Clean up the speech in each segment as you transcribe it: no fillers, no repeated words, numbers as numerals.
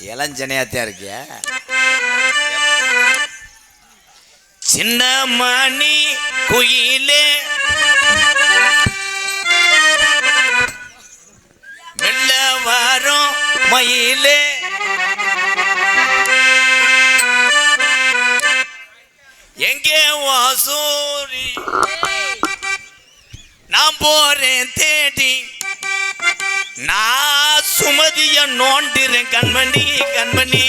இளஞ்சனையாத்தான் இருக்கிய. சின்ன மணி குயிலே மெல்ல வரும் மயிலே எங்கே வாசூரி நான் போறேன் தேடி நான் சுமதிய நோண்டிறேன் கண்மணி கண்மணி.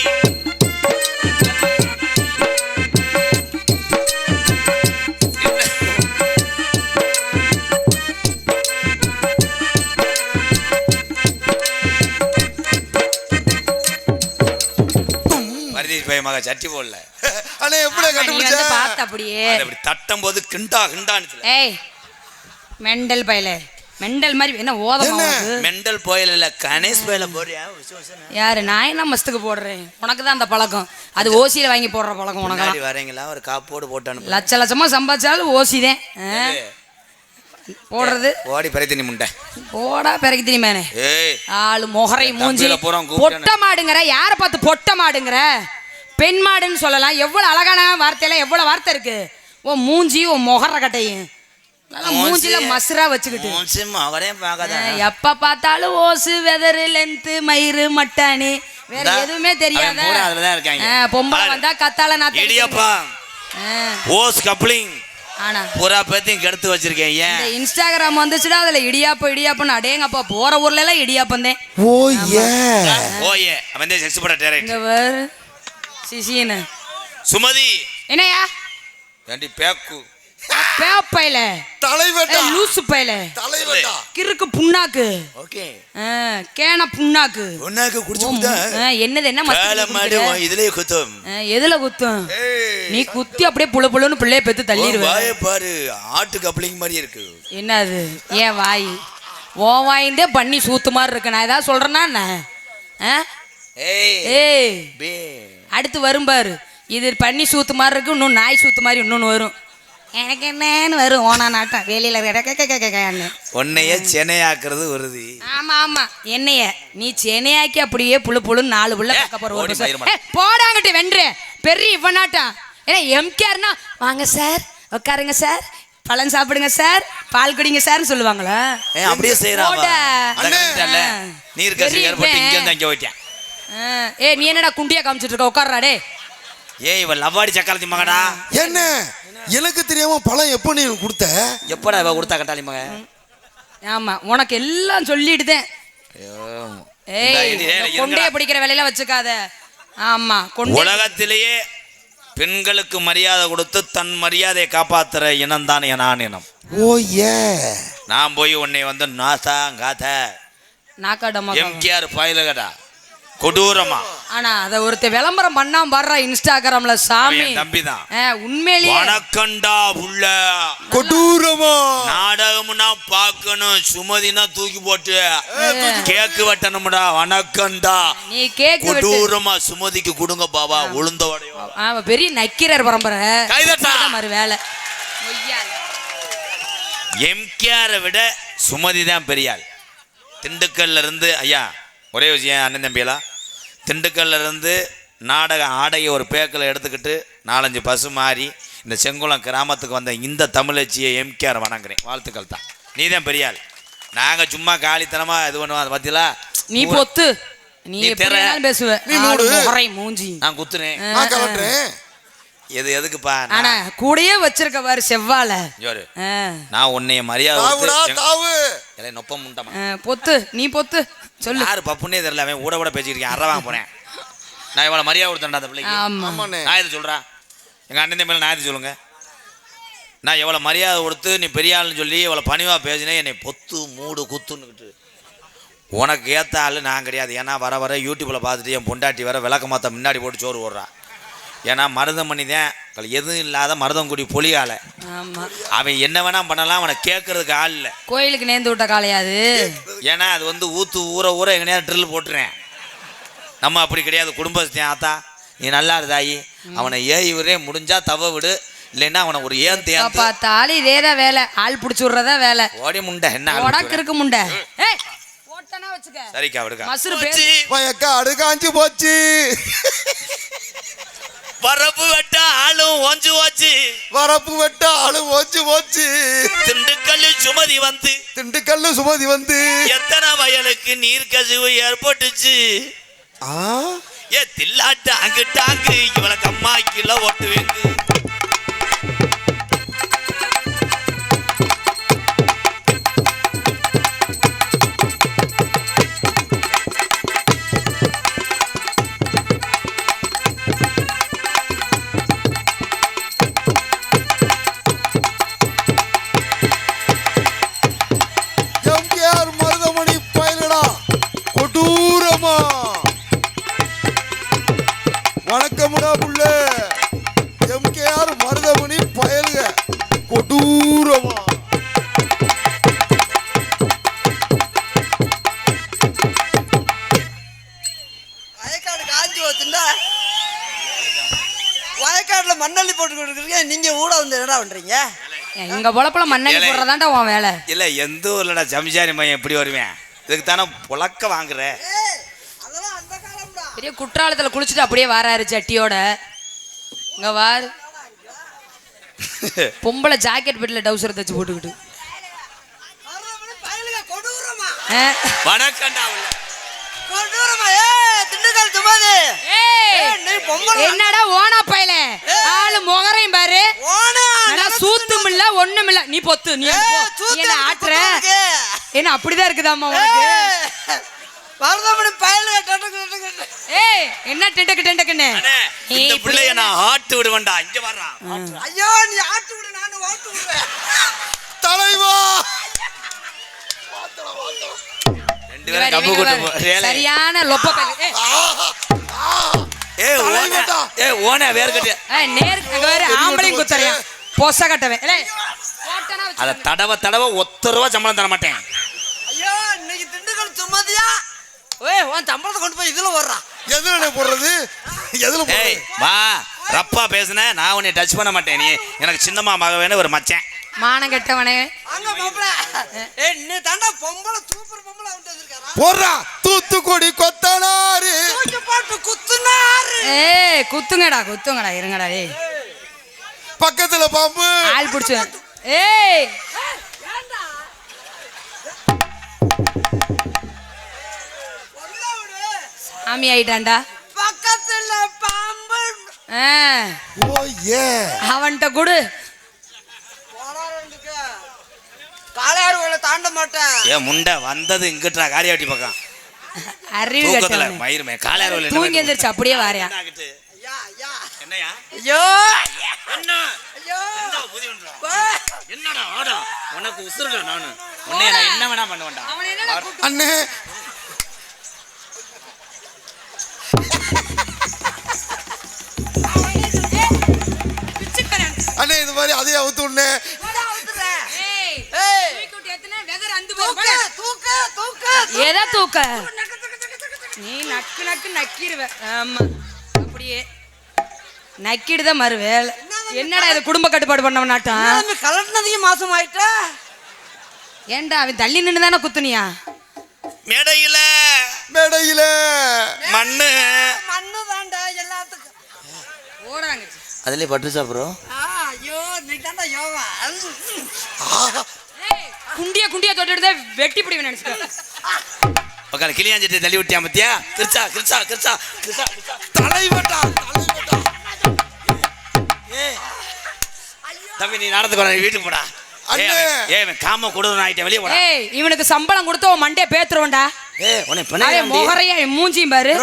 மக சட்டி போடல அண்ணே எப்படி கண்டுபிடிச்ச பார்த்த அப்படியே அப்படி தட்டும் போது கிண்டா கிண்டான்னு. ஏய் மெண்டல் பயலே மெண்டல் மாதிரி என்ன ஓதமா மெண்டல் போயல இல்ல கணேஷ் போயல போறியா? யாரு நான் என்ன மஸ்துக்கு போடுறேன்? உனக்கு தான் அந்த பழக்கம். அது ஓசியில வாங்கி போடுற பழக்கம் உனக்கு. வரீங்களா ஒரு காப்போடு போட்டானு லட்ச லட்சமா சம்பாதிச்சாலும் ஓசி தான் போடுறது. ஓடி பரைத்தனி முண்டை போடா பெருக்கி மேனே. ஆளு மொகரை மூஞ்சி பொட்ட மாடுங்கிற. யாரை பார்த்து பொட்ட மாடுங்கிற? பெண் மாடுன்னு சொல்லலாம். எவ்வளவு அழகான வார்த்தையெல்லாம் எவ்வளவு வார்த்தை இருக்கு. ஓ மூஞ்சி ஓ மொகர கட்டையும் மூஞ்சில மசுரா வச்சுக்கிட்டு எப்ப பார்த்தாலும் ஓசு வெதரு லென்த் மயிறு மட்டானி வேற எதுவுமே தெரியாத பொம்பளை வந்தா கத்தால நான் ஓஸ் கப்ளிங் ஆனா பூரா பேத்தையும் கெடுத்து வச்சிருக்கேன். ஏன் இன்ஸ்டாகிராம் வந்துச்சுடா அதுல இடியாப்பம் இடியாப்பம் அடேங்கப்பா போற ஊர்ல எல்லாம் இடியாப்பம் தான். ஓயே அவன் செக்ஸ் பட டைரக்டர் சிசின சுமதி என்னையா ஏண்டி பேக்கு பேப்பையில தலைவட்டா லூசு பையில தலைவட்டா கிறுக்கு புண்ணாக்கு. ஓகே கேன புண்ணாக்கு புண்ணாக்கு குடிச்சுடா. என்னது என்ன மஸ்து மாடு இதுலயே குத்தும். எதுல குத்தும்? நீ குத்தி அப்படியே புளு புளுன்னு பிள்ளைய பெத்து தள்ளிடுவ. வாயை பாரு ஆட்டு கப்ளிங் மாதிரி இருக்கு. என்னது ஏன் வாய்? ஓ வாயிந்தே பண்ணி சூத்து மாதிரி இருக்கு. நான் ஏதாவது சொல்றேன்னா என்ன? ஏய் அடுத்து வரும் பாரு. இது பண்ணி சூத்து மாதிரி இருக்கு. இன்னும் நாய் சூத்து மாதிரி இன்னொன்னு வரும். எனக்கு என்னன்னு வரும். ஓனா நாட்டம் வெளியில உன்னைய சென்னையாக்குறது உறுதி. ஆமா ஆமா என்னைய நீ சென்னையாக்கி அப்படியே புழு புழுன்னு 4 புள்ள பக்க போற போடாங்கட்டு வென்று பெரிய இவனாட்டம். ஏன்னா எம்கேர்னா வாங்க சார் உட்காருங்க சார் பழம் சாப்பிடுங்க சார் பால் குடிங்க சார்னு சொல்லுவாங்களா? அப்படியே செய்யறாங்க. நீ இருக்க இங்க இருந்து அங்க போயிட்டேன். நீ என்னடா குண்டியா காமிச்சிட்டு இருக்க? உட்கார்றாடே. ஏய் இவன் லவ்வாடி சக்கரத்தி மகடா. என்ன எனக்கு தெரியாம பழம் எப்ப நீ கொடுத்த? எப்படா இவ கொடுத்தா கட்டாளி மக? ஆமா உனக்கு எல்லாம் சொல்லிடுதேன். கொண்டைய பிடிக்கிற வேலையில வச்சுக்காத. ஆமா உலகத்திலேயே பெண்களுக்கு மரியாதை கொடுத்து தன் மரியாதையை காப்பாத்துற இனம் தான் நான் இனம். ஓ ஏ நான் போய் உன்னை வந்து நாசா காத நாக்காடமா எம்கேஆர் பாயில கடா கொடூரமா. ஆனா அத ஒருத்த விளம்பரம் பண்ணாம பாடுறா இன்ஸ்டாகிராம்ல. சாமி தம்பிதான் உண்மையிலேயே வணக்கண்டா உள்ள கொடூரமா நாடகம்னா பாக்கணும். சுமதினா தூக்கி போட்டு கேக்கு வெட்டணும்டா. வணக்கண்டா நீ கேக்கு கொடூரமா சுமதிக்கு கொடுங்க பாபா உளுந்த வடையும். பெரிய நக்கீரர் பரம்பரை மாதிரி வேலை. எம்கேஆரை விட சுமதி தான் பெரியாள். திண்டுக்கல்ல இருந்து ஐயா ஒரே விஷயம் அண்ணன் தம்பியெல்லாம் திண்டுக்கல்ல இருந்து நாடக ஆடையை ஒரு பேக்கில் எடுத்துக்கிட்டு 4-5 பசு மாறி இந்த செங்குளம் கிராமத்துக்கு வந்த இந்த தமிழச்சியை எம்கேஆர் வணங்குறேன். வாழ்த்துக்கள் தான். நீ தான் பெரியாள். நாங்கள் சும்மா காலித்தனமா இது பண்ணுவோம். அதை பத்திலா நீ பொத்து நீ பேசுவ. மூஞ்சி நான் குத்துறேன். எதுக்குப்பா? ஆனா கூடயே வச்சிருக்க பாரு செவ்வாழ. நான் உன்னைய மரியாதை நொப்பம் முண்டமா பொத்து நீ பொத்து சொல்லு. யாரு பப்புன்னே தெரியல. அவன் ஊட பேசிக்கிட்டு அற வாங்க போறேன். நான் இவ்வளவு மரியாதை கொடுத்தேன்டா அந்த பிள்ளைக்கு. நான் எது சொல்றா? எங்க அண்ணன் மேல நான் எது சொல்லுங்க? நான் எவ்வளவு மரியாதை கொடுத்து நீ பெரியாள்னு சொல்லி எவ்வளவு பணிவா பேசினேன். என்னை பொத்து மூடு குத்துன்னுக்கிட்டு உனக்கு ஏத்த ஆளு நான் கிடையாது. ஏன்னா வர யூடியூப்ல பார்த்துட்டு என் பொண்டாட்டி வர விளக்க மாத்த முன்னாடி போட்டு சோறு ஓடுறா. ஏன்னா மருதம் பண்ணிதான் எதுவும் இல்லாத மருதங்குடி பொலியால. அவன் என்ன வேணா பண்ணலாம். அவனை கேட்கறதுக்கு ஆள் இல்லை. கோயிலுக்கு நேர்ந்து விட்ட காலையாது. ஏன்னா அது வந்து ஊற எங்கனையா ட்ரில் போட்டுறேன். நம்ம அப்படி கிடையாது. குடும்பத்தையும் ஆத்தா நீ நல்லா இருந்தாயி அவனை இவரே முடிஞ்சா தவ விடு. இல்லைன்னா அவனை ஒரு பார்த்தாலும் இதேதான் வேலை. ஆள் பிடிச்சி விடுறதா வேலை. ஓடி முண்டை என்ன உடக்கு இருக்கு முண்டை. வச்சுக்க. சரிக்கா விடுக்கா. மசுறு பேச்சு. வயக்காடு காஞ்சு போச்சு. வரப்பு வெட்ட ஆளும் ஓஞ்சு போச்சு. வரப்பு வெட்ட ஆளும் ஓஞ்சு போச்சு. திண்டுக்கல்லு சுமதி வந்து எத்தனை வயலுக்கு நீர் கசிவு ஏற்பட்டுச்சு. ஏ தில்லாட்டு அங்கு டாங்கு இவளுக்கு அம்மா கிலோ ஓட்டுவேங்க. வணக்கமுடா புள்ள. எம்கேஆர் மருதமணி பயலுக கொடூரமா. வயக்காடு காஞ்சி வச்சுண்டா வயக்காடுல மண்ணள்ளி போட்டு கொடுக்குறீங்க. நீங்க ஊட வந்து என்னடா பண்றீங்க? எங்க பொழப்புல மண்ணள்ளி போடுறதாண்டா உன் வேலை. இல்ல எந்த ஊர்லடா ஜம்ஜாரி மையம் எப்படி வருவேன்? இதுக்கு தானே புழக்க வாங்குற. பெரிய குற்றாலத்துல குளிச்சுட்டு அப்படியே வராரு சட்டியோட. இங்க வாரு பொம்பளை ஜாக்கெட் பெட்ல டவுசர் தச்சு போட்டுக்கிட்டு. என்னடா ஓனா பயல ஆளு முகரையும் பாரு. சூத்தும் இல்ல ஒண்ணும் இல்ல. நீ பொத்து நீ என்ன ஆட்டுற என்ன அப்படிதான் இருக்குதாம்மா உனக்கு? ஏய் என்ன டெண்டக்கு டெண்டக்குன்னு இந்த பிள்ளைய நான் ஆட்டு விடுவேன்டா. இங்க வர்றா. ஐயோ நீ ஆட்டு விடு நான் ஓட்டு விடுறேன். தலைவா ரெண்டு பேரும் கப்பு போட்டு சரியான லொப்ப பயல. ஏய் ஓனே வேற கட்டி. நேர் வேற ஆம்பளையும் குத்தறியா பொச கட்டவே. ஏய் போட்டனா அத தடவ ஒத்த ரூபா சம்பளம் தர மாட்டேன். ஐயோ இன்னைக்கு திண்டுக்கல் சுமதியா. ஏய் உன் சம்பளத்தை கொண்டு போய் இதுல வர்றா. எதுல போடுறது? எதுல போடுறது? ஏய் வா ரப்பா பேசுன நான் உன்னை டச் பண்ண மாட்டேன். நீ எனக்கு சின்னம்மா மகவேன்னு ஒரு மச்சான். மானம் கெட்டவனே. அங்க மாப்ள. ஏய் நீ தாண்டா பொம்பளை சூப்பர் பொம்பளை வந்து வந்திருக்காரா? போறா தூத்துக்குடி கொத்தனாரு. தூக்கி போட்டு குத்துனாரு. ஏய் குத்துங்கடா இருங்கடா. ஏய் பக்கத்துல பாம்பு ஆள் புடிச்சு. ஏய் ஏண்டா சாமி ஆயிட்டான்டா. பக்கத்துல பாம்பு. ஓ ஏ அவன்கிட்ட குடு. காளையார் தாண்ட மாட்டேன். ஏ முண்டை வந்தது இங்கிட்டா காரியாட்டி பக்கம். அறிவு தூக்கத்துல கட்டவனே. மயிர்மே காளையார் தூங்கி எந்திரிச்சு அப்படியே வாரியா. ஐயா ஐயா என்னையா? ஐயோ என்ன? ஐயோ என்னடா ஆடா உனக்கு உசுருடா. நானு உன்னை நான் என்ன வேணா பண்ணுவேன்டா. அண்ணே. அண்ணே இது மாதிரி அதே அவுத்து உடனே எதை தூக்க? நீ நக்கு நக்கிடுவ. ஆமா அப்படியே நக்கிடுதான் மறு வேலை. என்னடா இது குடும்ப கட்டுப்பாடு பண்ணவனாட்டம்? கலட்டினதையும் மாசம் ஆயிட்டா. ஏன்டா அவன் தள்ளி நின்று தானே குத்துனியா? மேடையில மண்ணு தாண்டா எல்லாத்துக்கும் ஓடாங்க. அதுலயே பட்டுச்சா ப்ரோ? ஐயோ நீ தாண்டா யோவா. குண்டியா தொட்டுட்டு வெட்டி பிடிவேன் நினைச்சுக்க. பக்கால கிளியாஞ்சிட்டு தள்ளி விட்டியா பத்தியா? கிருச்சா தலைவட்டா. தம்பி நீ நடந்துக்கோ, வீட்டுக்கு போடா. காம கொடுறோம் ஆயிட்ட வெளியே போடா. ஏய் இவனுக்கு சம்பளம் கொடுத்து உன் மண்டைய பேத்துறோம்டா. ஏய் உன்னை பண்ணே மொகரையா மூஞ்சியும் பாரு.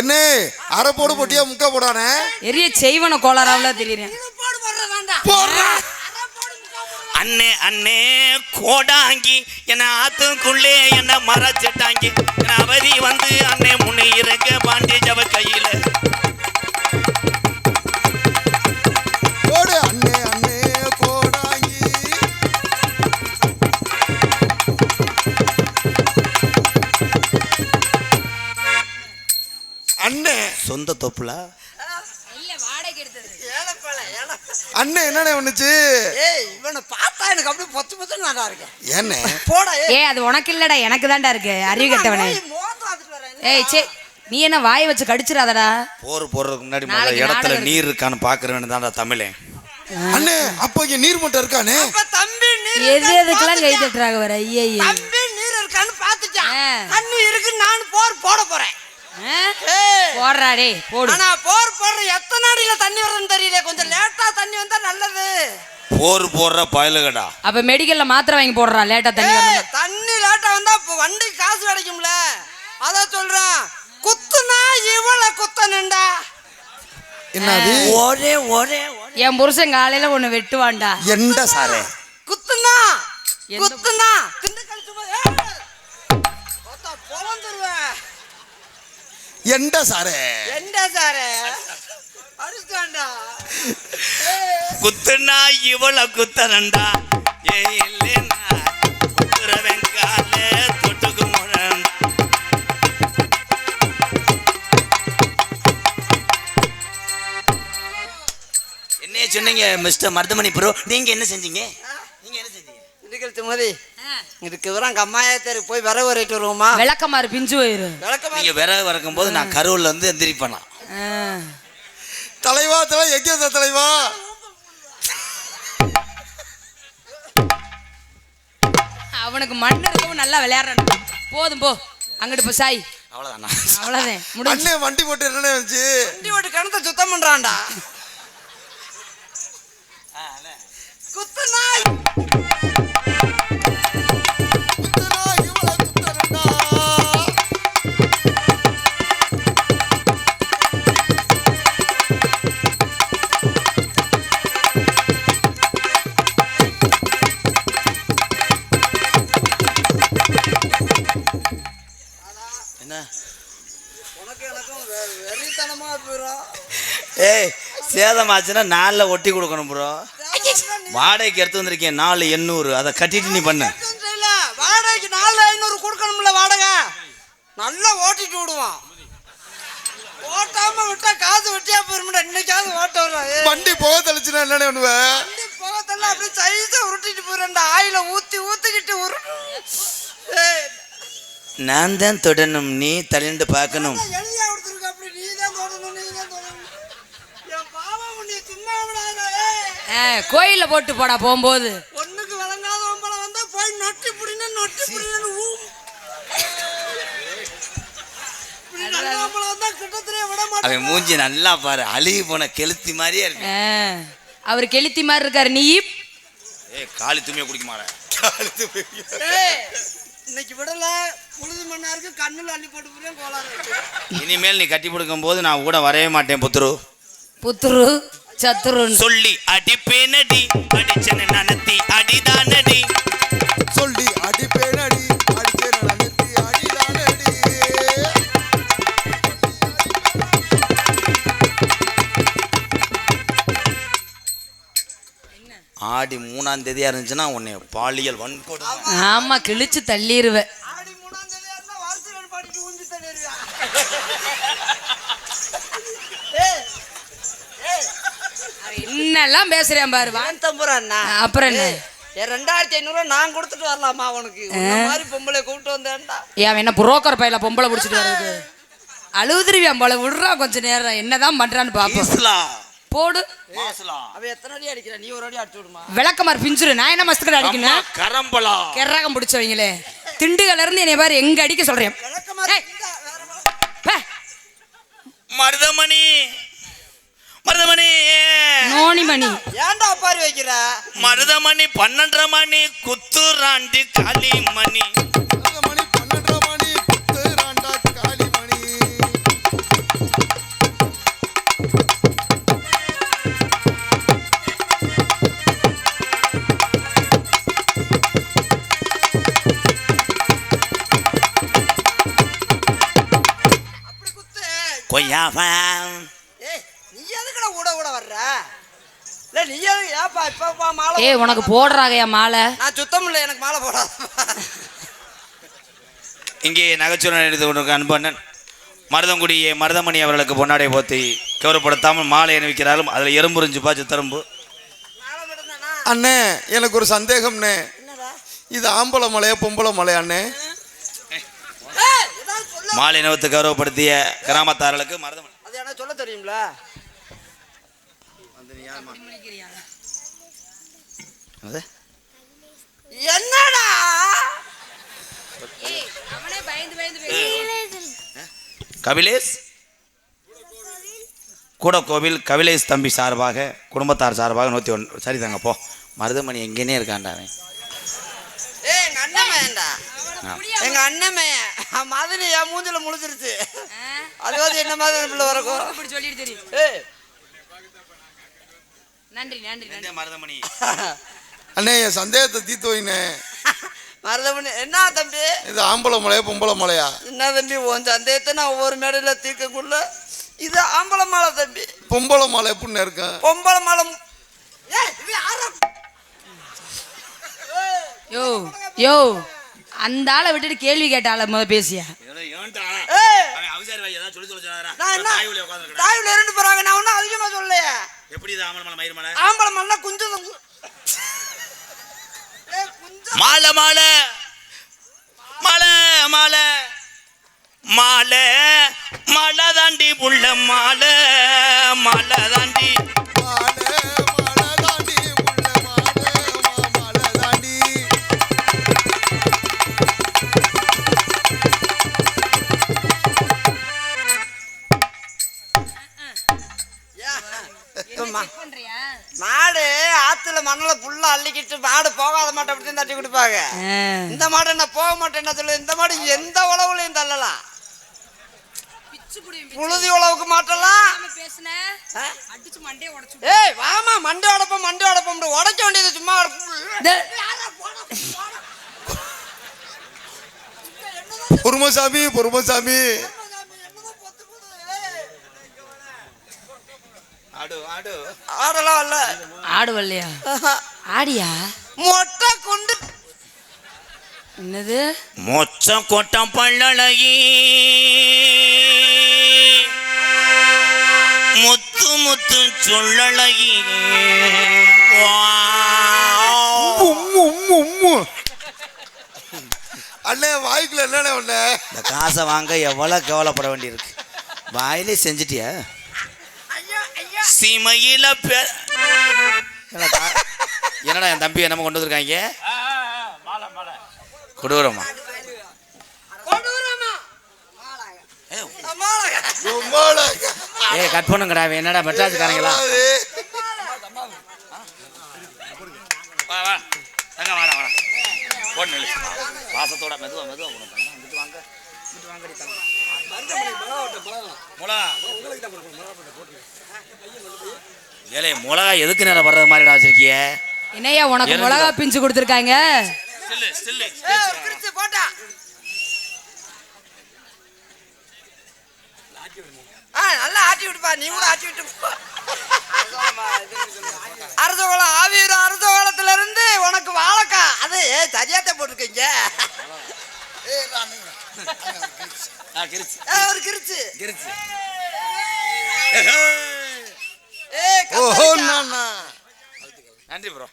என்ன அரை போடு போட்டியா முக்கா போடானே? எரிய செய்வன கோளாறாவுல தெரியுறேன். அண்ணே கோடாங்கி என்ன ஆத்துக்குள்ளே என்ன மறைச்சிட்டாங்கி அவதி வந்து அண்ணே முன்னே இருக்க பாண்டி ஜவ கையில போடு அண்ணே கோடாங்கி. அண்ணே சொந்த தொப்புல இல்ல வாடகை எடுத்தது. ஏலப்பழ அண்ணன் என்னண்ணே பண்ணுச்சு? ஏய் இவனை பார்த்தா எனக்கு அப்படியே பொத்து பொத்து நல்லா இருக்கேன். ஏண்ணே போடா அது உனக்கு இல்லடா, எனக்கு தான்டா இருக்கு. அறிவு கெட்டவனே. ஏய் சே, நீ என்ன வாயை வச்சு கடிச்சிடாதடா. போறதுக்கு முன்னாடி முதல்ல இடத்துல நீர் இருக்கான்னு பாக்குறேன்னு தான்டா தமிழே. அண்ணே அப்ப இங்க நீர் மட்டும் இருக்கானே? அப்ப தம்பி நீர் எதுக்கெல்லாம் கை தட்டுறாங்க வர? ஐயே தம்பி நீர் இருக்கான்னு பாத்துட்டான். தண்ணி இருக்கு, நான் போட போறேன். போடுறா டேய் போடு. ஆனா போடுற எத்தனை அடியில தண்ணி வருதுன்னு தெரியல. கொஞ்சம் லேட்டா தண்ணி வந்தா நல்லது. போடுற பயலுகடா. அப்ப மெடிக்கல்ல மாத்திரை வாங்கி போடுறா லேட்டா தண்ணி வரணும். தண்ணி லேட்டா வந்தா வண்டி காசு கிடைக்கும்ல, அத சொல்றேன். குத்துனா இவள குத்தனண்டா. என்னது? ஒரே என் புருஷன் காலையில ஒண்ணு வெட்டுவான்டா. எண்ட சாரே குத்துனா திண்டுக்கல் சும்மா ஓத்தா பொளந்துருவேன். எண்ட சாரே அரிஸ்டாண்டா. குத்துனா இவள குத்தனண்டா. ஏய் இல்லேனா குத்துறவன் காலே தொட்டுக்கு முரண். என்ன சொன்னீங்க மிஸ்டர் மருதமணி ப்ரோ? நீங்க என்ன செஞ்சீங்க? திண்டுக்கல் சுமதி இதுக்கு வராங்க அம்மாயா தெரு போய் விறகு வரைட்டு வருவோமா? விளக்கமாறு பிஞ்சு போயிரு. நீங்க விறகு வறக்கும் போது நான் கருவுல இருந்து எந்திரிப்பேனா? தலைவா எங்க தலைவா? அவனுக்கு மண்ணு இருக்கவும் நல்லா விளையாடுறான். போதும் போ அங்கிட்டு போ சாய். அவ்வளவுதான் முடிஞ்சு. அண்ணே வண்டி போட்டு என்னண்ணே வந்துச்சு? வண்டி ஓட்டு கிணத்தை சுத்தம் பண்றான்டா. குத்துனா ஏய் சேதமாச்சுன்னா 4ல ஒட்டி கொடுக்கணும் ப்ரோ. வாடகைக்கு எடுத்து வந்திருக்கேன் 4,800. அதை கட்டிட்டு நீ பண்ணு. வாடகைக்கு 4,500 கொடுக்கணும்ல வாடகை. நல்லா ஓட்டிட்டு விடுவான். ஓட்டாம விட்டா காசு வெட்டியா போயிருமுடா. இன்னைக்காவது ஓட்ட வர்றா. வண்டி போக தெளிச்சுனா என்னண்ணே பண்ணுவ? வண்டி போகத்தெல்லாம் அப்படியே சைஸா உருட்டிட்டு போயிடுறா. ஆயில ஊத்திக்கிட்டு நான் தான் தொடணும், நீ தள்ளிண்டு பார்க்கணும். எழுதியா கொடுத்துருக்க. அப்படி நீதான் தொடணும். என் பாவா உன்னை சும்மா விடாத. கோயில்ல போட்டு போடா போகும்போது. ஒண்ணுக்கு விளங்காத ஒம்பளை வந்தா போய் நொட்டி புடின்னு அவன் மூஞ்சி நல்லா பாரு, அழுகி போன கெளுத்தி மாதிரியே இருக்கு. அவர் கெளுத்தி மாதிரி இருக்காரு. நீ காலி துணியை குடிக்க மாட்டேன். இன்னைக்கு விடல புழுது மண்ணா இருக்கு. கண்ணுல அள்ளி போட்டு போறேன் கோளாறு. இனிமேல் நீ கட்டி கொடுக்கும் போது நான் கூட வரவே மாட்டேன். புத்துரு சத்துரு சொல்லி அடிப்பேனடி, அடிச்சன நனத்தி அடிதானடி. சொல்லி அடிப்பேனடி, அடிச்சன நனத்தி அடிதானடி. ஆடி 3ஆம் தேதியா இருந்துச்சுன்னா உன்னை பாலியல் வன்கொடுமை. ஆமா கிழிச்சு தள்ளிடுவேன். ஆடி 3ஆம் தேதியா இருந்தா வாரத்துல பாடிட்டு ஊஞ்சி தள்ளிடுவேன். என்னெல்லாம் பேசுறேன் பாரு. அப்புறம் என்ன 2500 நான் கொடுத்துட்டு வரலாமா உனக்கு? இந்த மாதிரி பொம்பளை கூப்பிட்டு வந்தேன்டா. ஏன் என்ன புரோக்கர் பையில பொம்பளை பிடிச்சிட்டு வர்றது? அழுதுருவியான் போல. விடுறா கொஞ்ச நேரம் என்னதான் பண்றான்னு பாப்போம். போடு. அவ எத்தனை அடி அடிக்கிற? நீ ஒரு அடி அடிச்சு விடுமா? விளக்கமார் பிஞ்சுரு. நான் என்ன மஸ்துக்கு அடிக்கணும்? கரம்பலா கெரகம் பிடிச்சவங்களே திண்டுகள்ல இருந்து என்னை பாரு எங்க அடிக்க சொல்றேன். மருதமணி நோனிமணி ஏன்டா பாரு வைக்கிற? மருதமணி 12:30 மணி குத்துராண்டி காளிமணி. மணி 12:30 மணி குத்துராண்டா காளிமணி. அப்படி குத்து. கொய்யாவா நீ எதுக்குடா ஊட வர்ற? இல்ல நீ எதுக்கு ஏப்பா இப்ப மாலை? உனக்கு போடுறாங்கயா மாலை? நான் சுத்தம் இல்லை, எனக்கு மாலை போடாத. இங்கே நகைச்சுவை எடுத்து கொண்டிருக்க அன்பண்ணன் மருதங்குடியே மருதமணி அவர்களுக்கு பொன்னாடை போத்தி கௌரவப்படுத்தாமல் மாலை அணிவிக்கிறார்கள். அதில் எறும்புரிஞ்சுப்பா சித்தரம்பு. அண்ணே எனக்கு ஒரு சந்தேகம்ண்ணே, இது ஆம்பளை மலையா பொம்பளை மலையா அண்ணே? மாலை இனவத்தை கௌரவப்படுத்திய கிராமத்தார்களுக்கு மருதமலை அது எனக்கு சொல்ல தெரியும்ல. என்னடா கபிலேஷ் கூட கோவில் கபிலேஷ் தம்பி சார்பாக குடும்பத்தார் சார்பாக 101. சரி தாங்க போ. மருதமணி எங்கேனே இருக்காண்டாவே. எங்க அண்ணமையன்டா, எங்க அண்ணமைய மதுரை என் மூஞ்சில முழிச்சிருச்சு. அது என்ன மாதிரி பிள்ளை வரக்கும் சொல்லிட்டு தெரியும். நன்றி நன்றி நன்றி மருதமணி. அண்ணே என் சந்தேகத்தை தீர்த்து வைண்ணே. மருதமணி என்ன தம்பி, இது ஆம்பளை மலையா பொம்பளை மலையா? என்ன தம்பி உன் சந்தேகத்தை நான் ஒவ்வொரு மேடையில தீர்க்கக்குள்ள இது ஆம்பளை மாலை தம்பி. பொம்பளை மலை எப்படின்னு இருக்கேன்? பொம்பளை மாலை. யோ யோ அந்த ஆளை விட்டுட்டு கேள்வி கேட்டால முத பேசியா? தாய்வுல இருந்து போறாங்க. நான் ஒன்னும் அதிகமா சொல்லலையே. எப்படி ஆம்பளை மலை குஞ்சம் மாலை மாலை மாலை மாலை மாலை மாலை தாண்டி புள்ள மாலை மாலை தாண்டி மாடு ஆத்துல மணல புல்ல அள்ளிக்கிட்டு மாடு போகாத மாட்டை அப்படி தட்டி கொடுப்பாங்க. இந்த மாடு என்ன போக மாட்டேன் என்ன சொல்லு. இந்த மாடு எந்த உழவுலையும் தள்ளலாம். புழுதி உழவுக்கு மாட்டலாம். ஏய் வாமா மண்டை உடப்போம் மண்டை உடப்போம் உடைக்க வேண்டியது சும்மா. பொறுமசாமி பொறுமசாமி. ஆடலாம் வரல. ஆடு வரலையா? ஆடியா? மொட்டை கொண்டு என்னது மொச்சம் கொட்டம் பள்ளழகி முத்து முத்து சொல்லழகி. அண்ணே வாய்க்குள்ள என்னண்ணே ஒண்ணு? இந்த காசை வாங்க எவ்வளவு கவலைப்பட வேண்டியிருக்கு. வாயிலே செஞ்சிட்டியா? சீமையில என்னடா என் தம்பி என்னமோ கொண்டு வந்திருக்காங்க. கொடூரமா கட் பண்ணுங்கடா. என்னடா மெட்ராஸ்காரங்களா? வாசத்தோட மெதுவா மெதுவா ஏலே மிளகா எதுக்கு நேரம் வர்றது மாதிரிடா வச்சிருக்கிய? என்னையா உனக்கு மிளகா பிஞ்சு கொடுத்துருக்காங்க? நல்லா ஆட்டி விட்டுப்பா. நீ கூட ஆட்டி விட்டு. அரசகுளம் ஆவியூர் அரசகுளத்துல இருந்து உனக்கு வாழைக்கா அது சரியாத்த போட்டிருக்கீங்க. ஒரு கிரிச்சு கிரிச்சு. நன்றி ப்ரோ.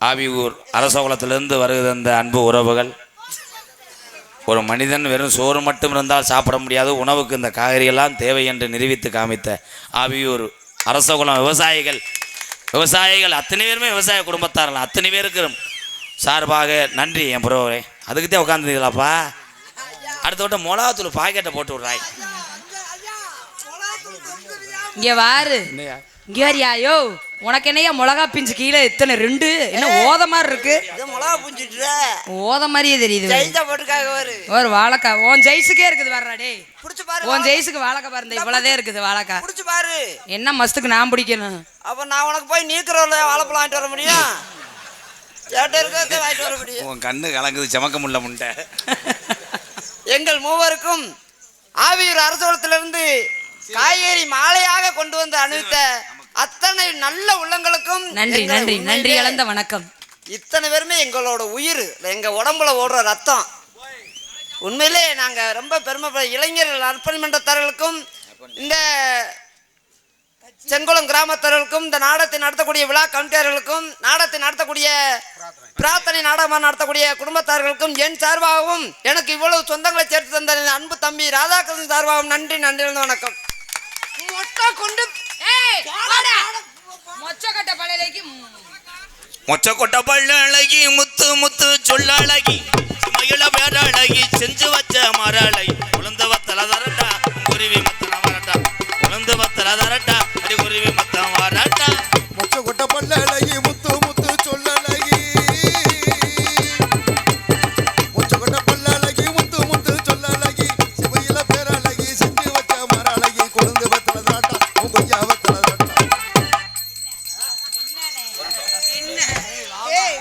ஆவியூர் அரசகுளத்திலிருந்து வருகிற அந்த அன்பு உறவுகள், ஒரு மனிதன் வெறும் சோறு மட்டும் இருந்தால் சாப்பிட முடியாது, உணவுக்கு இந்த காய்கறியெல்லாம் தேவை என்று நிரூபித்து காமித்த ஆவியூர் அரசகுளம் விவசாயிகள் அத்தனை பேருமே விவசாய குடும்பத்தாரலாம். அத்தனை பேருக்கு சார்பாக நன்றி என் ப்ரோவே. அதுக்கு தான் உட்காந்துருக்கலாப்பா. அடுத்த விட்ட மிளகாத்தூள் பாக்கெட்டை போட்டு விட்றாய். இங்க வாரு இங்க வாரியா? யோ உனக்கு என்னையா மிளகா பிஞ்சு கீழே இத்தனை ரெண்டு என்ன ஓத மாதிரி இருக்கு? மிளகா புஞ்சிட்டு ஓத மாதிரியே தெரியுது. ஒரு வாழைக்கா உன் ஜெய்ஸுக்கே இருக்குது வர்றா. டே புடிச்சு பாரு. உன் ஜெய்ஸுக்கு வாழைக்கா பாருந்த இவ்வளவுதே இருக்குது வாழைக்கா. புடிச்சு பாரு. என்ன மஸ்துக்கு நான் பிடிக்கணும்? அப்ப நான் உனக்கு போய் நீக்கிறோம்ல வாழைப்பழம் வாங்கிட்டு வர முடியும்? வாங்கிட்டு வர முடியும். உன் கண்ணு கலங்குது செமக்க முடியல முண்டை. எங்கள் மூவருக்கும் ஆவியூர் அரசகுளத்திலிருந்து காய்கறி மாலையாக கொண்டு வந்து அணிவித்த அத்தனை நல்ல உள்ளங்களுக்கும் நன்றி நன்றி நன்றி கலந்த வணக்கம். இத்தனை பேருமே எங்களோட உயிர், எங்க உடம்புல ஓடுற ரத்தம். உண்மையிலே நாங்க ரொம்ப பெருமைப்பட இளைஞர்கள் அர்ப்பணி மன்றத்தார்களுக்கும் இந்த செங்குளம் கிராமத்தவர்களுக்கும் இந்த நாடகத்தை நடத்தக்கூடிய விழா கமிட்டியாளர்களுக்கும் நாடகத்தை நடத்தக்கூடிய பிரார்த்தனை நாடகமாக நடத்தக்கூடிய குடும்பத்தார்களுக்கும் என் சார்பாகவும் எனக்கு இவ்வளவு சொந்தங்களை சேர்த்து தந்த என் அன்பு தம்பி ராதாகிருஷ்ணன் சார்பாகவும் நன்றி நன்றி வணக்கம். கொண்டு மொச்சக்கொட்டை பள்ள அழகி முத்து முத்து சொல்ல அழகி மயில வேற அழகி செஞ்சு வச்ச மர அழகி உளுந்து வத்தல தரட்டா குருவி மத்தன வரட்டா உளுந்து வத்தல தரட்டா அடி குருவி மத்தம் வரட்டா மொச்சக்கொட்டை பள்ள அழகி முத்து முத்து சொல்ல அழகி மொச்சக்கொட்டை பள்ள அழகி முத்து முத்து சொல்ல அழகி சிவையில பேர அழகி செஞ்சு வச்ச மர அழகி கொழுந்து வத்தல தரட்டா கொய்யா வத்தல தரட்டா.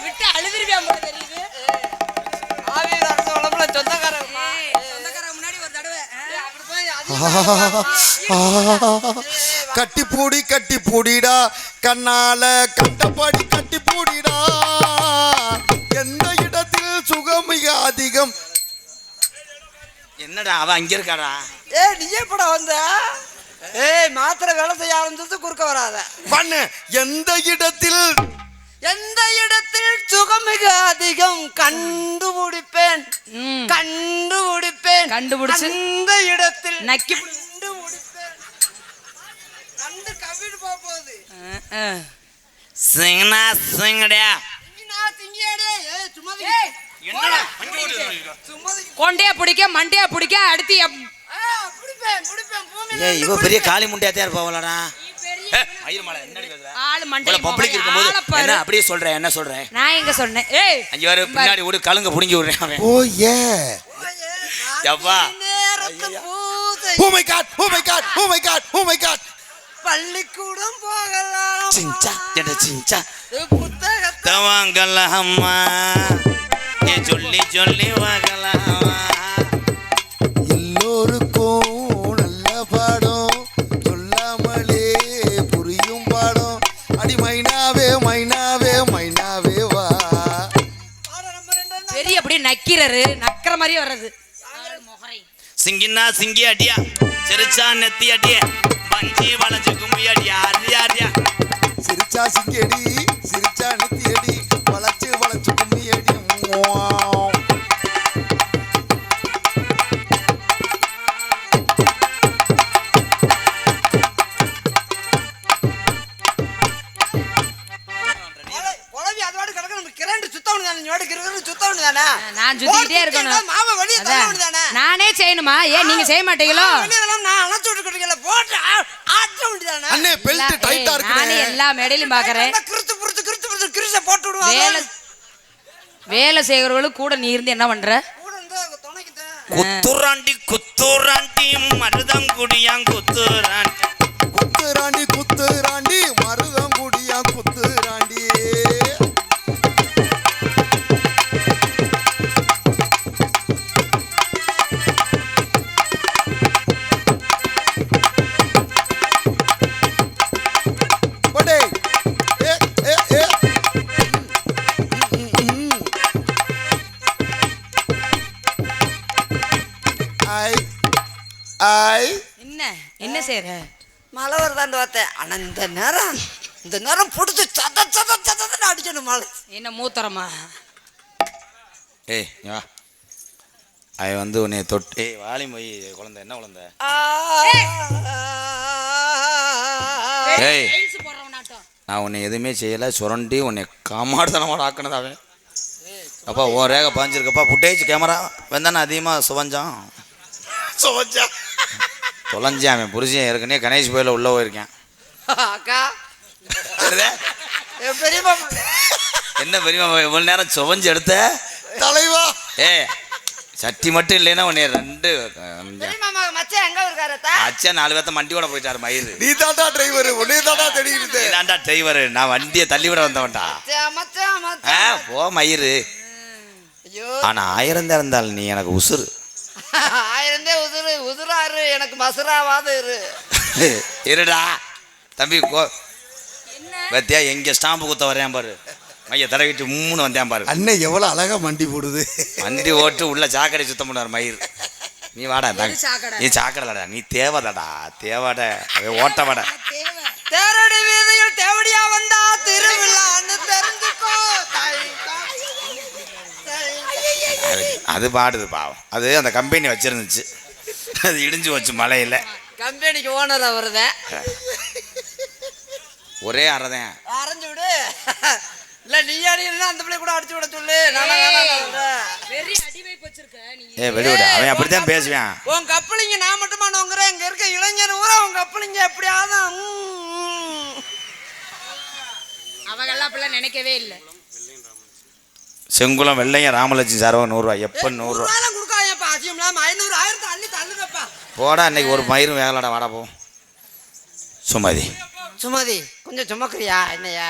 விட்டு அழுதுருவியா தெரியுது. கட்டி பூடி கட்டி பூடிடா கண்ணால கண்டபடி கட்டி பூடிடா எந்த இடத்தில் சுகம் மிக அதிகம். என்னடா அவ அங்க இருக்காடா? நீயே பட வந்த மாத்திரை வேலை செய்ய ஆரம்பிச்சது குறுக்க வராத பண்ணு. எந்த இடத்தில் சுகம் மிக அதிகம் கண்டுபிடிப்பேன் கண்டுபிடிச்சு அந்த இடத்தில் நக்கி கண்டுபிடிப்பேன் கண்டு கவிடு போகுது சிங்கனா சிங்கடா கொண்டையா பிடிக்க மண்டையா பிடிக்க அடுத்து இவ பெரிய காளி முண்டையாத்தே இருப்பாவலடா. ஆளு மண்டை பப்ளிக் இருக்கும்போது என்ன அப்படியே சொல்றேன் என்ன சொல்றேன் நான் எங்க சொன்னேன். அங்க வர பின்னாடி ஓடி கலுங்க புடிங்கி விடுறேன் அவன். ஓ ஏ யப்பா oh my God oh my God oh my God oh my God. பள்ளிக்கூடம் போகலாம் சிஞ்சா ஜட சிஞ்சா புத்தகத்தை தவாங்கலம்மா ஏ சொல்லி சொல்லி வாங்கலாமா. எல்லோருக்கும் நல்ல பாடம் சொல்லாமலே புரியும் பாடம் அடி மைனாவே மைனாவே மைனாவே வா. பெரிய அப்படியே நக்கிறாரு நக்கிற மாதிரியே வர்றது. சிங்கினா சிங்கி அடியா சிரிச்சா நெத்தி அடிய பஞ்சி வளைஞ்சு கும்மி அடியா அரியா அரியா சிரிச்சா சிங்கடி சிரிச்சா நெத்தியடி வளைச்சு வளைச்சு கும்மி அடி. நான் சுத்திட்டே இருக்கணும். நானே செய்யணுமா? ஏன் நீங்க செய்ய மாட்டீங்களோ? அண்ணே பெல்ட் டைட்டா இருக்கு. நானே எல்லா மேடையிலும் பாக்குறேன். வேலை செய்யறவங்களுக்கு கூட நீ இருந்து என்ன பண்ற? குத்துராண்டி குத்துராண்டி மருதங்குடியா குத்துராண்டி குத்துராண்டி குத்துராண்டி மருதங்குடியா குத்துராண்டி. என்ன செய்யற? மழை வருதாண்டு பார்த்தேன். ஆனா இந்த நேரம் பிடிச்சி சத அடிக்கணும் மழை. என்ன மூத்தரமா? ஏய் வா அவ வந்து உன்னை தொட்டு வாலி மொய் குழந்தை என்ன குழந்தை? ஏய் நான் உன்னை எதுவுமே செய்யலை சுரண்டி உன்னை காமாடுதனமாட ஆக்கினதாவே. அப்பா ஓ ரேக பாஞ்சிருக்கப்பா புட்டேஜ் கேமரா வந்தானே அதிகமாக சுவஞ்சான் தொலைஞ்சான் அவன் புரிஞ்சேன். ஏற்கனவே கணேஷ் கோயிலில் உள்ள போயிருக்கேன். அக்கா பெரியமா என்ன பெரியமா இவ்வளோ நேரம் சுவஞ்சு எடுத்த தலைவா. சட்டி மட்டும் இல்லைன்னா உன்னை ரெண்டு மச்சான் எங்க இருக்காரு? அச்சா 4 பேர்த்த மண்டியோட போயிட்டாரு மயிறு. நீ தாண்டா டிரைவர் உன்னை தாண்டா தெரியுது. நீ தாண்டா டிரைவர் நான் வண்டியை தள்ளி விட வந்தவன்டா. போ மயிறு. ஆனா 1000 தான் இருந்தாலும் நீ எனக்கு உசுறு. 1000 உதுராரு எனக்கு மசுராவாது இருடா தம்பி பத்தியா எங்க ஸ்டாம்பு குத்த வரையான் பாரு மைய தடவிட்டு 3 வந்தேன் பாரு. அண்ணன் எவ்வளவு அழகா மண்டி போடுது. வண்டி ஓட்டு உள்ள சாக்கடை சுத்தம் பண்ணார் மயிர். நீ வாடா நீ சாக்கடைடா நீ தேவதடா தேவாட ஓட்ட வாட தேரடி வீதியில் தேவடியா வந்தா திருவிழான்னு தெரிஞ்சுக்கோ. அது பாடுது பாவம். அது அந்த கம்பெனி வச்சிருந்துச்சு, அது இடிஞ்சு வச்சு மழையில். கம்பெனிக்கு ஓனர் அவர்தான். ஒரே அறதான் அரைஞ்சு விடு. இல்ல நீ அடினா அந்த பிள்ளை கூட அடிச்சு விட சொல்லு. வெளிவிட அவன் அப்படித்தான் பேசுவான். உன் கப்பலிங்க நான் மட்டுமா நோங்குறேன், இங்க இருக்க இளைஞர் ஊரா உன் கப்பலிங்க எப்படியாவது. அவங்கெல்லாம் அப்படிலாம் நினைக்கவே இல்லை. செங்குளம் வெள்ளையன் ராமலட்சுமி சார் 100 ரூபா. எப்போ 100 ரூபா கொடுக்காயப்பா? அதிகம் 500 1000 அள்ளி தள்ளுங்கப்பா. போடா, இன்னைக்கு ஒரு மயிரும் வேகலடா, வாடா போ. சுமதி சுமதி கொஞ்சம் சுமக்குறியா என்னையா?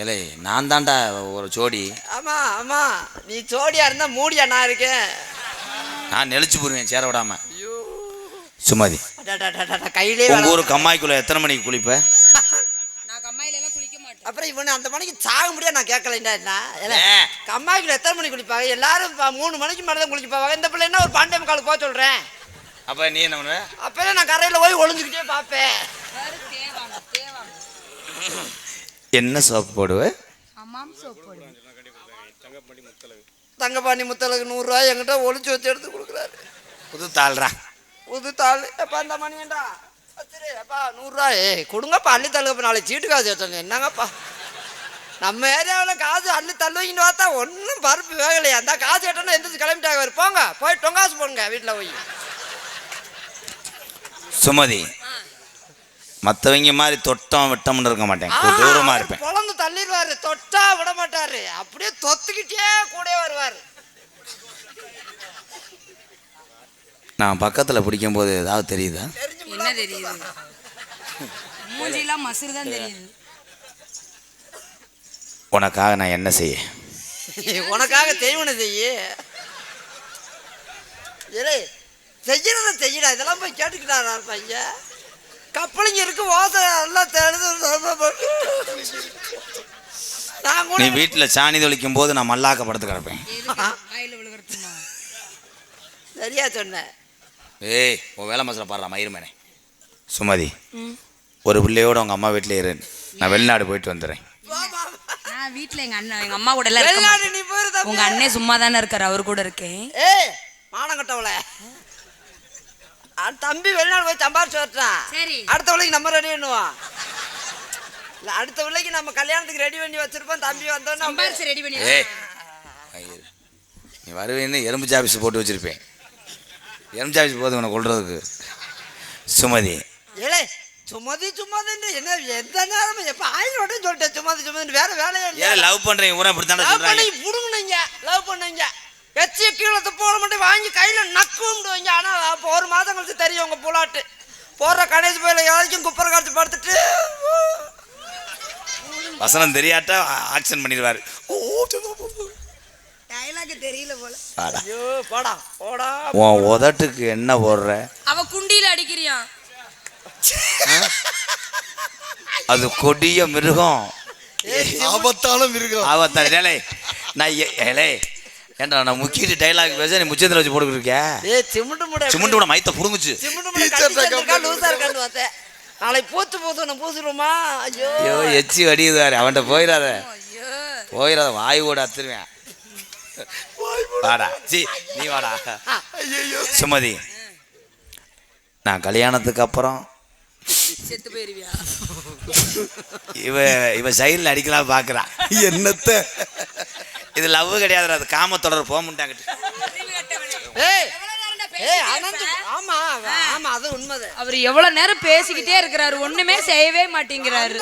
ஏலே நான் தான்டா ஒரு ஜோடி. ஆமா ஆமா, நீ ஜோடியா இருந்தா மூடியா நான் இருக்கேன். நான் நெளிச்சு போடுவேன் சேர விடாம. சுமதி கையிலே உங்க ஊரு கம்மாய்க்குள்ள எத்தனை மணிக்கு குளிப்ப? நான் கம்மாயில எல்லாம் குளிக்க மாட்டேன். அப்புறம் இவனு அந்த மணிக்கு சாக முடியாது. நான் கேட்கலைன்னா என்ன கம்மாய்க்குள்ள எத்தனை மணிக்கு குளிப்பாங்க? எல்லாரும் 3 மணிக்கு மேலே தான் குளிக்க போவாங்க. இந்த பிள்ளை என்ன ஒரு 12 முக்காலுக்கு போக சொல்றேன். அப்ப நீ என்ன பண்ணுவ? அப்பெல்லாம் நான் கரையில போய் ஒளிஞ்சுக்கிட்டே பார்ப்பேன். என்ன சோப்பு போடுவ? தங்கப்பாண்டி முத்தலுக்கு 100 ரூபாய் என்கிட்ட ஒளிச்சு வச்சு எடுத்து கொடுக்குறாரு. புது தாள்றா. புது தாள் எப்பா இந்த மணியண்டா சரி அப்பா 100 ரூபாய் கொடுங்கப்பா. அள்ளி தள்ளுங்கப்பா. நாளைக்கு சீட்டு காசு ஏற்றணும். என்னங்கப்பா நம்ம ஏரியாவில் காசு அள்ளி தள்ளுவீங்கன்னு பார்த்தா ஒன்றும் பருப்பு வேகலையா? அந்த காசு கேட்டோன்னா எந்திரிச்சு கிளம்பிட்டாங்க. வரும் போங்க போய் டொங்காசு போடுங்க வீட்டில் போய். சுமதி மற்றவங்க மாதிரி தொட்டம் விட்டம்னு இருக்க மாட்டேன், தூரமா இருப்பேன். குழந்தை தள்ளிடுவாரு, தொட்டா விட மாட்டாரு. அப்படியே தொத்துக்கிட்டே கூட வருவார். நான் பக்கத்துல பிடிக்கும் போது ஏதாவது தெரியுதா? என்ன தெரியுது? மூஞ்சிலாம் மசுறு தான் தெரியுது. உனக்காக நான் என்ன செய்ய? உனக்காக தெய்வனை செய்ய செய்யறத செய்யடா. இதெல்லாம் போய் கேட்டுக்கிட்டாரா பையன்? கப்பலிங்க இருக்கு ஓசை எல்லாம் நீ வீட்டில் சாணி தொளிக்கும் போது நான் மல்லாக்க படுத்து கிடப்பேன். சரியா சொன்ன. ஏய் உன் வேலை மசாலா பாடுறா மயிர் மேனே. சுமதி ஒரு பிள்ளையோட உங்க அம்மா வீட்டிலே இரு, நான் வெளிநாடு போயிட்டு வந்துடுறேன். நான் வீட்டில் எங்கள் அம்மா கூட எல்லாம் இருக்க. நீ போயிருந்த உங்க அண்ணே சும்மா தானே இருக்காரு, அவர் கூட இருக்கேன். ஏய் மானங்கட்டவள, தம்பி வெளிநாடு போய் சம்பாரிச்சு வரட்டான். சரி அடுத்த பிள்ளைக்கு நம்ம ரெடி பண்ணுவான். இல்லை அடுத்த பிள்ளைக்கு நம்ம கல்யாணத்துக்கு ரெடி பண்ணி வச்சிருப்போம். தம்பி வந்தோன்னா சம்பாரிச்சு ரெடி பண்ணி. ஏய் நீ வருவேன்னு எறும்பு சாபிஸ் போட்டு வச்சிருப்பேன். எறும்பு சாபிஸ் போது உன்னை கொள்றதுக்கு. சுமதி ஏலே சுமதி சும்மாதின்னு என்ன எந்த நேரம் எப்போ 1000 வட்டம் சொல்லிட்டேன். சுமதி வேற வேலையே இல்லை. லவ் பண்றீங்க ஊரா இப்படி தானே சொல்றாங்க. புடுங்குனீங்க லவ் பண்ணுவீங்க. வச்சு கீழே போட மட்டும் வாங்கி கையில் நக்கும்டுவீங்க. ஆனால் அப்போ 1 மாதம் கழிச்சு தெரியும் உங்கள் புலாட்டு. போடுற கணேஷ் போயில யாராச்சும் குப்பரை காய்ச்சி படுத்துட்டு வசனம் தெரியாட்டா ஆக்ஷன் பண்ணிடுவாரு. டைலாக் தெரியல போல. ஐயோ போடா போடா. உன் உதட்டுக்கு என்ன போடுற? அவ குண்டியில அடிக்கிறியா? அது கொடிய மிருகம். ஆபத்தாலும் மிருகம். ஆபத்தாலே நான் ஏலே ஏன்டா நான் முக்கிட்டு டைலாக் பேச நீ முச்சத்தில் வச்சு போட்டுக்கிட்டு இருக்க. சிமெண்ட் கூட மைத்த புடுங்குச்சு. லூசா இருக்கான்னு பார்த்தேன். நாளைக்கு பூத்து பூசிடுவோமா? ஐயோ எச்சி வடியுதாரு. அவன்கிட்ட போயிடாத போயிடாத, வாய் கூட அத்துருவேன். வாடா சி நீ வாடா. சுமதி நான் கல்யாணத்துக்கு அப்புறம் செத்து போயிருவியா? இவ சைடில் அடிக்கலாம் பாக்குறான். என்னத்த இது லவ் கிடையாது, அது காம தொடர் போக முட்டாங்க. அவர் எவ்வளவு நேரம் பேசிக்கிட்டே இருக்கிறாரு, ஒண்ணுமே செய்யவே மாட்டேங்கிறாரு.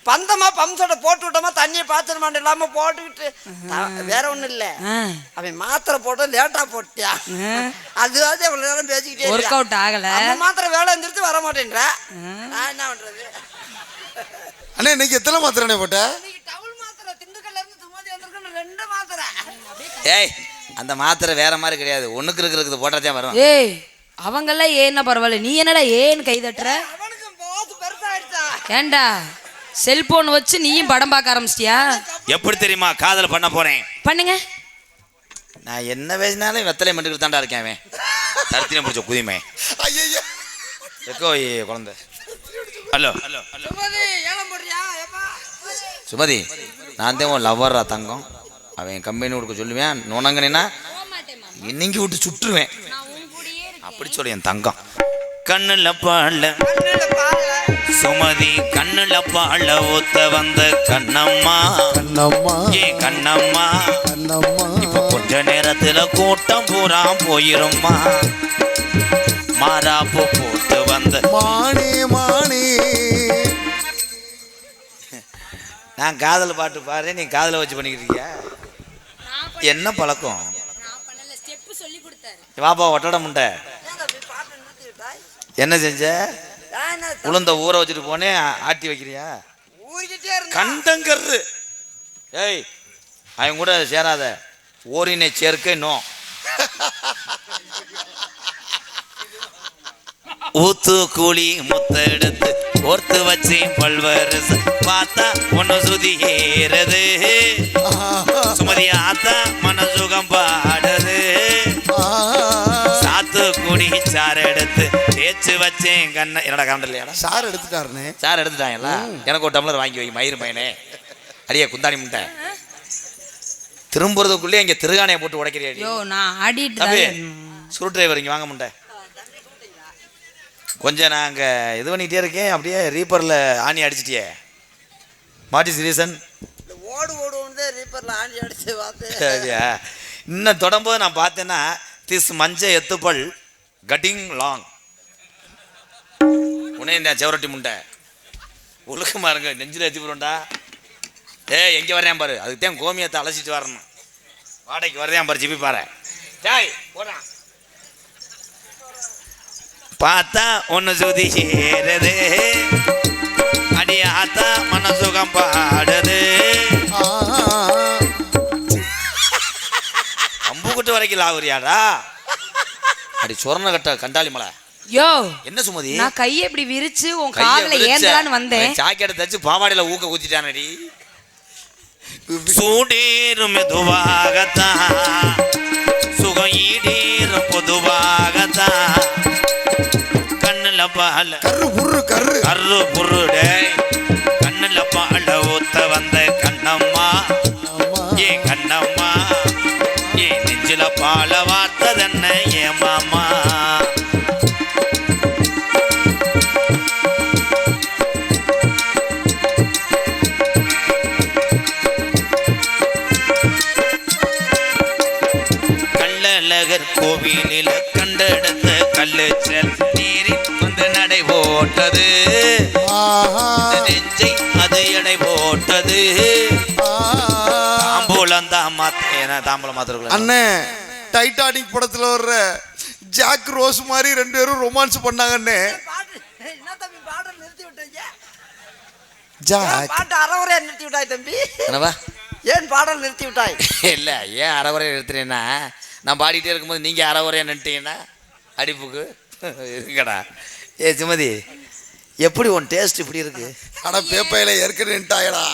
பந்தமா பம்சோட போட்டு விட்டோமா தண்ணியை பாத்திரமாண்டு இல்லாம போட்டுக்கிட்டு வேற ஒண்ணும் இல்ல. அவன் மாத்திரை போட்டு லேட்டா போட்டியா, அதுவாது எவ்வளவு நேரம் பேசிக்கிட்டே ஒர்க் அவுட் ஆகல. மாத்திரை வேலை எந்திரிச்சு வர மாட்டேன்ற. நான் என்ன பண்றது? அண்ணா இன்னைக்கு எத்தனை மாத்திரை போட்ட? ஏய் அந்த மாத்திரை வேற மாதிரி கிடையாது, ஒண்ணுக்கு இருக்கிறது போட்டாதான் வரும். ஏய் அவங்கெல்லாம் ஏன்னா பரவாயில்ல, நீ என்னடா ஏன்னு கை தட்டுற? ஏண்டா செல்போன் வச்சு நீயும் படம் பார்க்க ஆரம்பிச்சிட்டியா? எப்படி தெரியுமா காதல் பண்ண போறேன்? பண்ணுங்க. நான் என்ன பேசினாலும் வெத்தலை மட்டும் தாண்டா இருக்கேன். அவன் தரத்தின பிடிச்ச குதிமை. ஐயோ எக்கோ குழந்தை ஹலோ சுமதி, நான் தான் உன் லவ்வரா தங்கம். அவன் கம்பெனி கொடுக்க சொல்லுவேன். நுணங்கனா இன்னைக்கு விட்டு சுட்டுருவேன். அப்படி சொல்லி என் தங்கம். கண்ணுல பாழ சுமதி, கண்ணுல பாழ ஊத்த வந்த கண்ணம்மா, கண்ணம்மா ஏ கண்ணம்மா, கண்ணம்மா இப்ப கொஞ்ச நேரத்துல கூட்டம் பூரா போயிரும்மா. மாறாப்பு போட்டு வந்த மானே மானே. நான் காதல் பாட்டு பாரு, நீ காதல வச்சு பண்ணிக்கிட்டு இருக்கியா? என்ன பழக்கம்? வாப்பா ஒட்டட முண்டை, என்ன செஞ்ச? உளுந்த ஊற வச்சுட்டு போனே ஆட்டி வைக்கிறியா? கண்டங்கரு. ஏய், அவன் கூட சேராத. ஓரினை சேர்க்கை நோ. ஊத்து கூலி முத்த எடுத்து ஓர்த்து வச்சு பல்வரசு பார்த்தா ஒன்னு சுதி ஏறது. சுமதி ஆத்தா மனசுகம் பாடுது. சாத்து குடி சாறு எடுத்து தேய்ச்சி வச்சேன் கண்ண. என்னடா கரண்ட் இல்லையாடா? சார் எடுத்துட்டாருன்னு. சார் எடுத்துட்டாங்களா? எனக்கு ஒரு டம்ளர் வாங்கி வை மயிறு மயனே. அடியே குந்தாணி முட்டை திரும்புறதுக்குள்ளே இங்க திருகானையை போட்டு உடைக்கிறியா? நான் ஆடிட்டு ஸ்க்ரூ டிரைவர் இங்க வாங்க முண்டை. கொஞ்சம் நான் அங்கே இது பண்ணிகிட்டே இருக்கேன். அப்படியே ரீப்பரில் ஆணி அடிச்சிட்டியே. What is reason? ஓடு ஓடு ரீப்பரில் ஆணி அடிச்சு பார்த்து சரியா? இன்னும் தொடரும்போது நான் பார்த்தேன்னா திஸ் மஞ்ச எத்துப்பல் கட்டிங் லாங். உடனே இந்த செவரட்டி முண்டை ஒழுக்கமாக இருங்க. நெஞ்சில் ஏற்றி போடுண்டா. எங்கே வரையான் பாரு. அதுக்கு தான் கோமியத்தை அலசிட்டு வரணும். வாடகைக்கு வரதையான் பாரு. ஜிபி பாரு. ஜாய் போடான். பார்த்தா ஒன்னு சுதி சேருது. அடி ஆத்தா மனசுகம் பாடுது. அம்புக்குட்டு வரைக்கும் லாவுறியாடா? அடி சொரண கட்ட கண்டாளி மலை. யோ என்ன சுமதி, நான் கையை இப்படி விரிச்சு உன் காதுல ஏந்தலான்னு வந்தேன். சாக்கெட்டை தச்சு பாவாடையில ஊக்க ஊத்திட்டானடி. சூடேறும் மெதுவாகத்தான் சுகம் ஈடேறும் பொதுவாகத்தான். கண்ணுல பால கரு புரு கரு கரு புருடே. கண்ணுல பால ஊத்த வந்த கண்ணம்மா, ஏ கண்ணம்மா, ஏ நெஞ்சில பால வார்த்ததென்ன ஏ மாமா. கள்ளழகர் கோவிலில கண்டெடுத்த கல்லுச்சல் நீரில் வந்து நடை போட்டது. நெஞ்சை அது எடை போட்டது. தாம்பூலம் தான் மாத்த தாம்பூலம் மாத்திர அண்ணே. டைட்டானிக் படத்துல வர்ற ஜாக் ரோஸ் மாதிரி 2 பேரும் ரொமான்ஸ் பண்ணாங்கண்ணே. என்ன தம்பி பாடல் நிறுத்தி விட்டீங்க? ஜாக் பாட்டு அறவரையா நிறுத்தி விட்டாய் தம்பி. என்னவா? ஏன் பாடல் நிறுத்தி விட்டாய்? இல்லை, ஏன் அறவுரையை நிறுத்துறேன்னா, நான் பாடிட்டே இருக்கும்போது நீங்கள் அறவுரையை நின்ட்டீங்கன்னா அடிப்புக்கு இருங்கடா. சுமதி, எப்படி உன் டேஸ்ட் இப்படி இருக்கு? ஆனா பேப்பையில ஏற்கனவேட்டாயடா.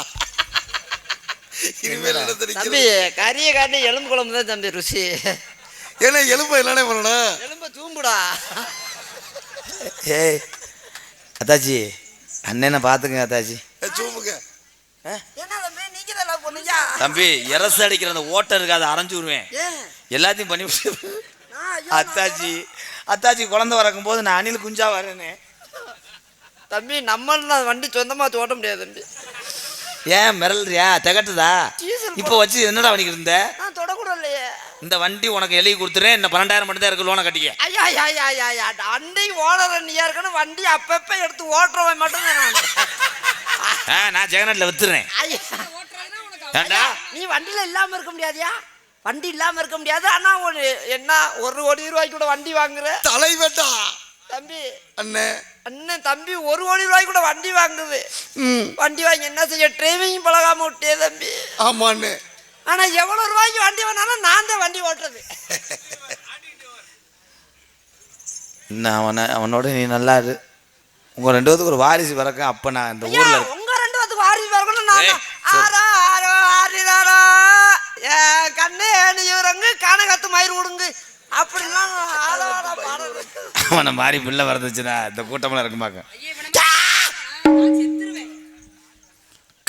இனிமேல் தம்பி கறியை காட்டி எலும்பு குழம்பு தான் தம்பி ருசி. ஏன்னா எலும்பை இல்லைனே பண்ணணும். எலும்பை தூம்புடா. ஏய் அத்தாச்சி, அண்ணனை பார்த்துங்க அத்தாச்சி. சூப்புங்க. என்ன தம்பி நீங்க தான் பண்ணுங்க தம்பி. இரசு அடிக்கிற அந்த ஓட்டம் இருக்கு, அதை அரைஞ்சு விடுவேன். எல்லாத்தையும் பண்ணி அத்தாச்சி. அத்தாச்சி குழந்தை வரக்கும் போது நான் அணில் குஞ்சா வரேனே. தம்பி நம்மள வண்டி சொந்தமா ஓட்ட முடியாது தம்பி. ஏன் மிரல்றியா? திகட்டுதா? இப்போ வச்சு என்னடா பண்ணிக்கிட்டு இருந்த? நான் தொடக்கூட இல்லையே. இந்த வண்டி உனக்கு எழுதி கொடுத்துறேன். இந்த 12,000 மட்டும் தான் இருக்கு, லோனை கட்டிக்க. ஐயா ஐயா ஐயா ஐயா வண்டி ஓடுற நீயா இருக்கணும். வண்டி அப்பப்ப எடுத்து ஓட்டுறவன் மட்டும் தான். நான் ஜெகநாட்டில் வித்துறேன். நீ வண்டியில இல்லாம இருக்க முடியாதியா? வண்டி இல்லாம இருக்க முடியாது. ஆனா என்ன 1 கோடி ரூபாய்க்கு கூட வண்டி வாங்குற தலைவட்டா தம்பி. அண்ணே அண்ணன் தம்பி 1 கோடி ரூபாய்க்கு கூட வண்டி வாங்குது. வண்டி வாங்கி என்ன செய்ய? டிரைவிங் பழகாம விட்டே தம்பி. ஆமாண்ணே. ஆனா எவ்வளவு ரூபாய்க்கு வண்டி வேணாலும் நான் தான் வண்டி ஓட்டுறது. அவனோட நீ நல்லா இரு. உங்க 2 பேத்துக்கு ஒரு வாரிசு பிறக்க. அப்ப நான் இந்த ஊர்ல உங்க 2 பேத்துக்கு வாரிசு பிறக்கணும். நான் கண்ணே நீ இவரங்க கானகத்து மயிர் விடுங்க அப்படிலாம் அவனை மாதிரி பிள்ளை வரதுச்சுன்னா இந்த கூட்டமெல்லாம் இருக்குமாக்க.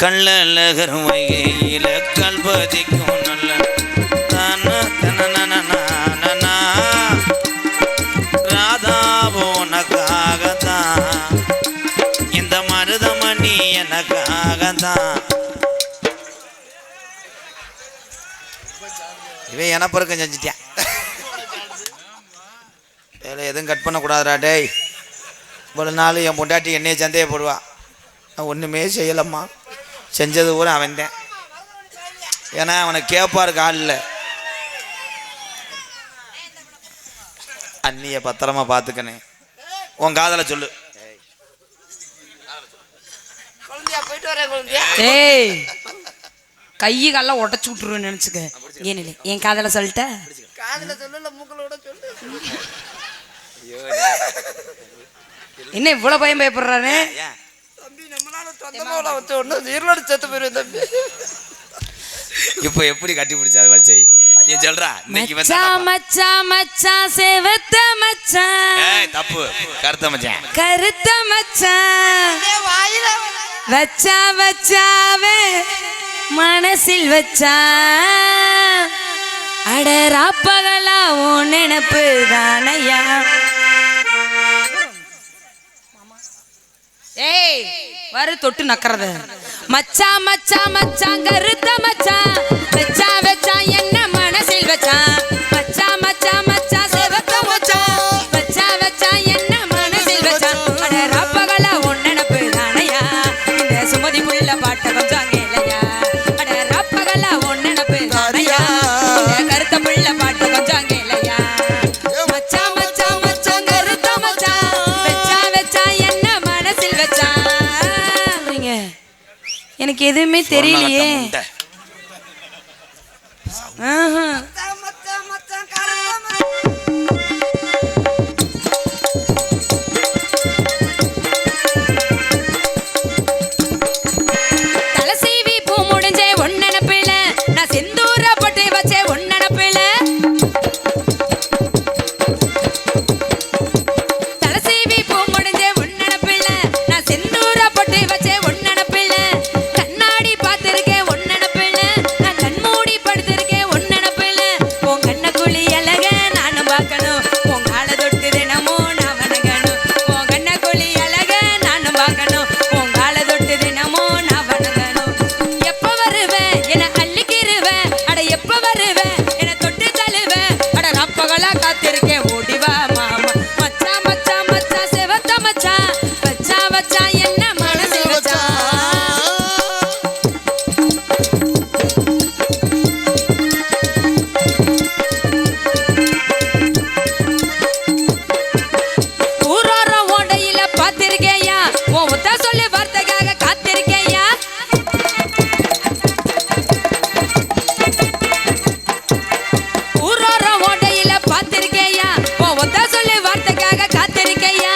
கள்ளழகர் வைகையில கல்பதிக்கும் நல்ல ராதாவோனக்காகத்தான் இந்த மருதமணி எனக்காகத்தான். இவன் எனப்பருக்கம் செஞ்சிட்டான். வேலை எதுவும் கட் பண்ணக்கூடாதுடா டேய். இவ்வளோ நாள் என் பொண்டாட்டி என்னையே சந்தேகப்படுவா. நான் ஒன்றுமே செய்யலம்மா, செஞ்சது கூட அவன் தான். ஏன்னா அவனை கேட்பாருக்கு ஆள் இல்லை. அண்ணியை பத்திரமா பார்த்துக்கணே. உன் காதலை சொல்லு. போயிட்டு வரேன். ஏய், கையை காலெல்லாம் உடச்சு விட்டுருவேன்னு நினச்சிக்க. ஏனில்லை, என் காதலை சொல்லிட்ட. காதுல சொல்லல, மூக்களோட சொல்லு. என்ன இவ்வளோ பயம் பயப்படுறாரு? தம்பி, நம்மளால சொந்தமா வச்சு ஒன்று இருளோடு செத்து போயிருவேன் தம்பி. இப்போ எப்படி கட்டி பிடிச்சா வச்சு நீ சொல்றா. மச்சான் மச்சான் மச்சான் சேவத்த மச்சான். ஏய் தப்பு, கருத்த மச்சான். கருத்த மச்சான் வாயில வச்சா வச்சாவே மனசில் வச்சான். அடராப்பகலா உன் நினப்பு தானையா. ஏய் வரு தொட்டு நக்கறது. மச்சா மச்சா மச்சான் கருத்த மச்சான் வச்சா வச்சா என்ன மனசில் வச்சான். மச்சா மச்சா மச்சா சேவத்த மச்சான் வச்சா வச்சா என்ன மனசில் வச்சான். அடராப்பகலா உன் நினப்பு தானையா. இந்த சுமதி புள்ள பாட்ட கொஞ்சம் கேளையா. அடராப்பகலா உன் நினப்பு தானையா. இந்த கருத்த புள்ள பாட்ட கொஞ்சம் கேளையா. மச்சா மச்சா மச்சான் கருத்த மச்சான் வச்சா வச்சா என்ன மனசில் வச்சான். எனக்கு எதுவுமே தெரியலையே. தலசீவி பூ முடிஞ்சே ஒன்னெனப்பில நான் செந்தூர பட்டு வச்சே ஒன்னெனப்பில. தலசீவி பூ முடிஞ்சே ஒன்னெனப்பில நான் செந்தூர பட்டு வச்சே ஒன்னெனப்பில. கண்ணாடி பார்த்திருக்கேன் ஒன்னெனப்பில நான் கண்மூடி படுத்திருக்கேன் ஒன்னெனப்பில. உன் கண்ண குழி அழக நானும் பார்க்கணும். உன் கால தொட்டு தினமும் நான் வணங்கணும். உன் கண்ண குழி அழக நானும் பார்க்கணும். உன் கால தொட்டு தினமும் நான் வணங்கணும். எப்ப வருவேன் என அள்ளிக்கிருவேன். அட எப்ப வருவேன் என தொட்டு தழுவேன். அட ரப்பகலா காத்திருக்கேன் ஓடிவா மாமா. மச்சா மச்சா மச்சா செவத்த மச்சா வச்சா வச்சா என்ன மனசில் வச்சா. ஊரோர ஓடையில பார்த்திருக்கேயா. உன் ஒத்த சொல்லி வார்த்தைக்காக காத்திருக்கேயா. ஊரோர ஓடையில பார்த்திருக்கேயா. உன் ஒத்த சொல்லி வார்த்தைக்காக காத்திருக்கேயா.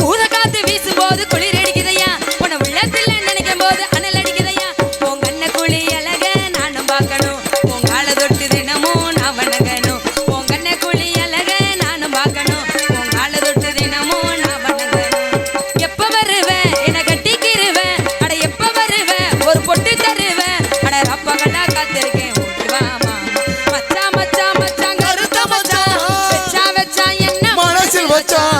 ஊத காத்து வீசும்போது குளிர் அடிக்குதையா. உன உள்ளத்துல நினைக்கும் போது அனல் அடிக்குதையா. உன் கண்ண குழி அழக நானும் பார்க்கணும். உன் கால தொட்டு தினமும் நான் வணங்கணும். உன் கண்ண குழி அழக நானும் பார்க்கணும். உன் கால தொட்டு தினமும் நான் வணங்கணும். எப்ப வருவேன் என கட்டிக்கிருவேன். அட எப்ப வருவேன் ஒரு பொட்டு தருவேன். அட ரப்பகலா காத்திருக்கேன் ஓடிவா மாமா. மச்சா மச்சா மச்சான் கருத்த மச்சான் வச்சா வச்சா என்ன மனசில் வச்சான்.